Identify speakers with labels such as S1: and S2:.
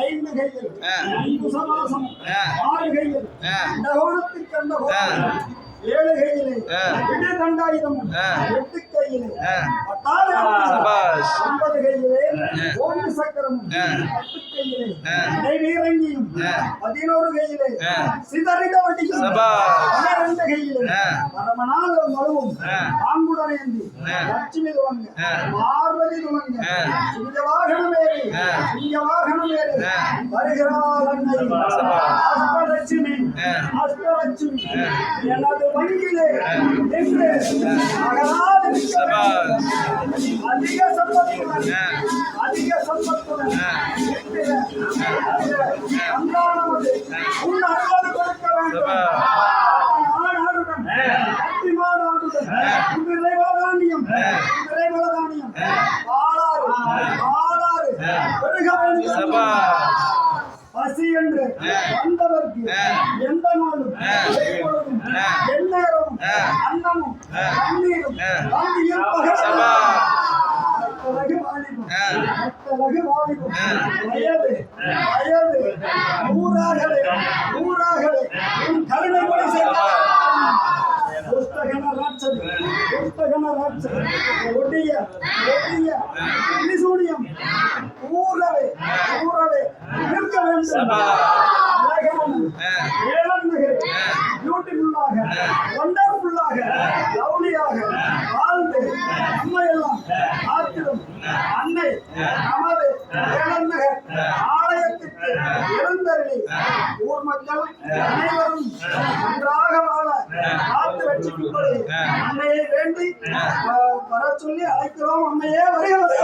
S1: 5 கையில் 5 சமாசம் 6 கையில் கோணத்துக்கு அந்த 7 கையிலே விடுதண்டாயுதம் 8 கையிலே 9 கையிலே ஓங்கி சக்கரம் 10 கையிலே நெய்வீரங்கியும் 11 கையிலே சிதறிட வடியும் 12 கையிலே பரமநாத மழுவும் பாங்குடனேந்தி லட்சுமி துவங்க பார்வதி துவங்க சிங்கவாகனமேறி வருகிறாள் அன்னை அஷ்டலட்சுமி எனது வங்கியிலே நின்று அதிக சம்பத்துடன் உன் அருளது கொடுக்க வேண்டும் நாடாடுடன் அத்திமாடாடுடன் விரைவலதானியம் ஆளாறு பெருக வேண்டும் பசி என்று வந்தவர்க்கு எந்த நாளும் எந்நேரமும் அன்னமும் தண்ணீரும் தந்தியும் வயது நூறாகவே உன் கருணை ஒடிய சூனியம் ஊரவே நிற்க வேண்டும் பியூட்டிஃபுல்லாக வண்டர்ஃபுல்லாக லவ்லியாக வாழ்ந்து நம்மையெல்லாம் காத்திடும் அன்னை நமது வேளநகர் ஆலயத்திற்கு எழுந்தருளி ஊர் மக்கள் அனைவரும் நன்றாக வாழ காத்து ரட்சிக்கும்படி அன்னையை வேண்டி வர சொல்லி அழைக்கிறோம். அம்மையே வருகிறது.